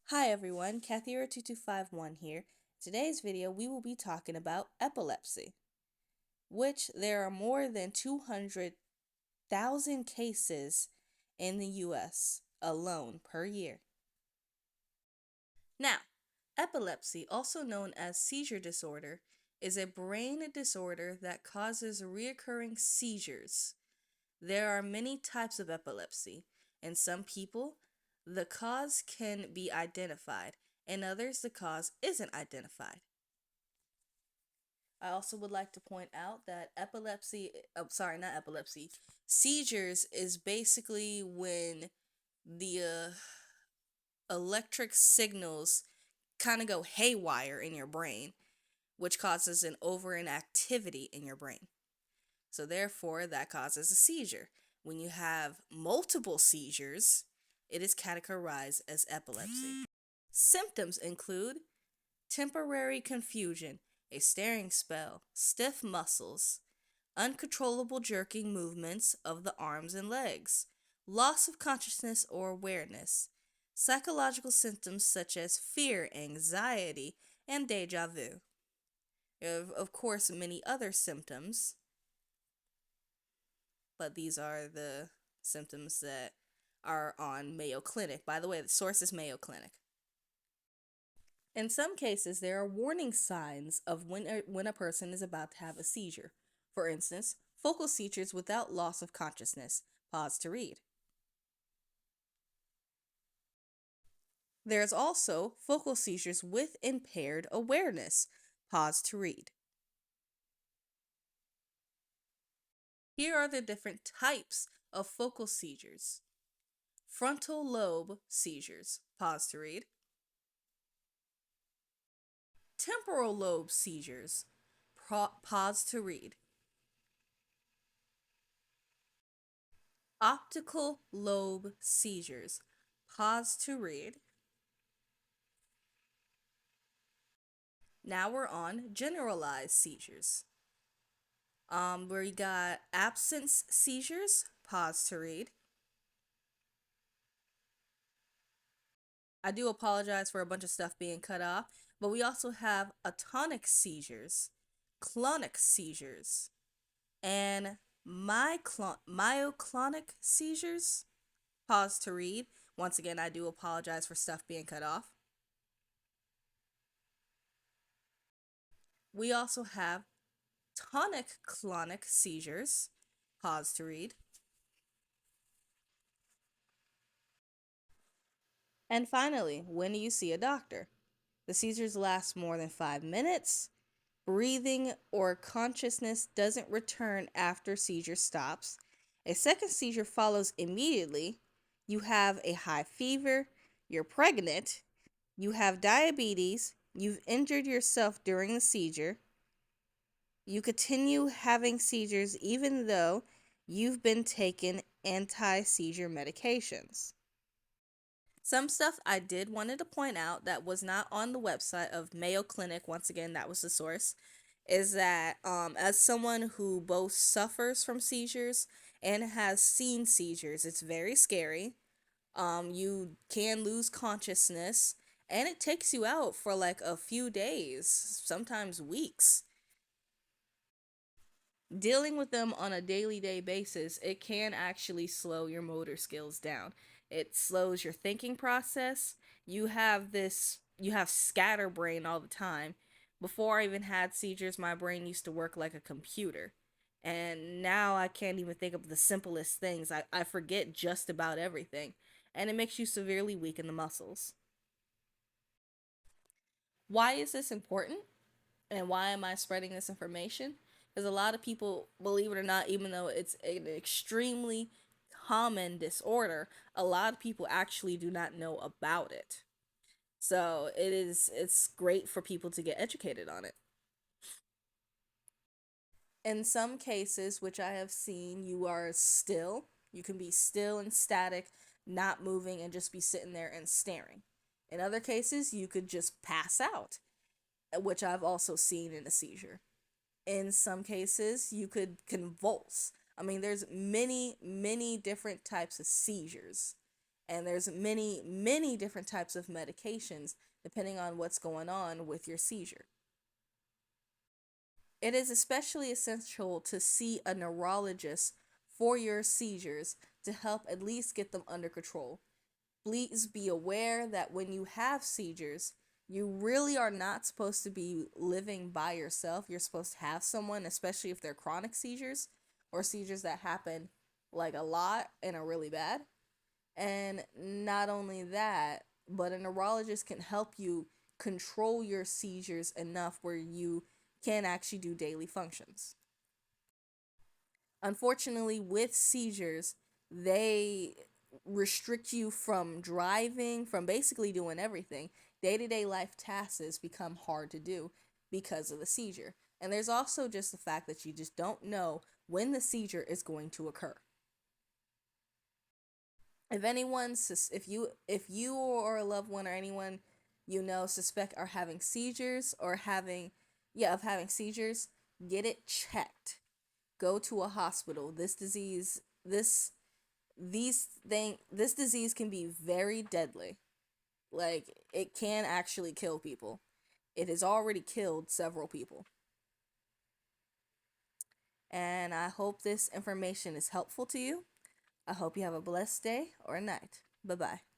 Hi everyone, Kathyra2251 here. Today's video we will be talking about epilepsy, which there are more than 200,000 cases in the US alone per year. Now, epilepsy, also known as seizure disorder, is a brain disorder that causes recurring seizures. There are many types of epilepsy. In some people, the cause can be identified. In others, the cause isn't identified. I also would like to point out that not epilepsy, seizures is basically when the electric signals kind of go haywire in your brain, which causes an overinactivity in your brain. So therefore, that causes a seizure. When you have multiple seizures, it is categorized as epilepsy. Symptoms include temporary confusion, a staring spell, stiff muscles, uncontrollable jerking movements of the arms and legs, loss of consciousness or awareness, psychological symptoms such as fear, anxiety, and deja vu. Of course, many other symptoms, but these are the symptoms that are on Mayo Clinic. By the way, the source is Mayo Clinic. In some cases, there are warning signs of when a person is about to have a seizure. For instance, focal seizures without loss of consciousness. Pause to read. There's also focal seizures with impaired awareness. Pause to read. Here are the different types of focal seizures. Frontal lobe seizures. Pause to read. Temporal lobe seizures. Pause to read. Optical lobe seizures. Pause to read. Now we're on generalized seizures. We got absence seizures. Pause to read. I do apologize for a bunch of stuff being cut off, but we also have atonic seizures, clonic seizures, and myoclonic seizures. Pause to read. Once again, I do apologize for stuff being cut off. We also have tonic-clonic seizures. Pause to read. And finally, when do you see a doctor? The seizures last more than 5 minutes. Breathing or consciousness doesn't return after seizure stops. A second seizure follows immediately. You have a high fever. You're pregnant. You have diabetes. You've injured yourself during the seizure. You continue having seizures even though you've been taking anti-seizure medications. Some stuff I did wanted to point out that was not on the website of Mayo Clinic, once again, that was the source, is that as someone who both suffers from seizures and has seen seizures, it's very scary. You can lose consciousness, and it takes you out for like a few days, sometimes weeks. Dealing with them on a daily day basis, it can actually slow your motor skills down. It slows your thinking process. You have scatterbrain all the time. Before I even had seizures, my brain used to work like a computer. And now I can't even think of the simplest things. I forget just about everything. And it makes you severely weak in the muscles. Why is this important? And why am I spreading this information? Because a lot of people, believe it or not, even though it's an extremely common disorder, a lot of people actually do not know about it. So it's great for people to get educated on it. In some cases, which I have seen, you can be still and static, not moving, and just be sitting there and staring. In other cases, you could just pass out, which I've also seen in a seizure. In some cases, you could convulse. I mean, there's many different types of seizures. And there's many different types of medications depending on what's going on with your seizure. It is especially essential to see a neurologist for your seizures to help at least get them under control. Please be aware that when you have seizures, you really are not supposed to be living by yourself. You're supposed to have someone, especially if they're chronic seizures or seizures that happen like a lot and are really bad. And not only that, but a neurologist can help you control your seizures enough where you can actually do daily functions. Unfortunately, with seizures, they restrict you from driving, from basically doing everything. Day to day life tasks become hard to do because of the seizure. And there's also just the fact that you just don't know when the seizure is going to occur. If you or a loved one or anyone you know suspect are having seizures or having seizures, get it checked. Go to a hospital. This disease can be very deadly. Like, it can actually kill people. It has already killed several people. And I hope this information is helpful to you. I hope you have a blessed day or night. Bye bye.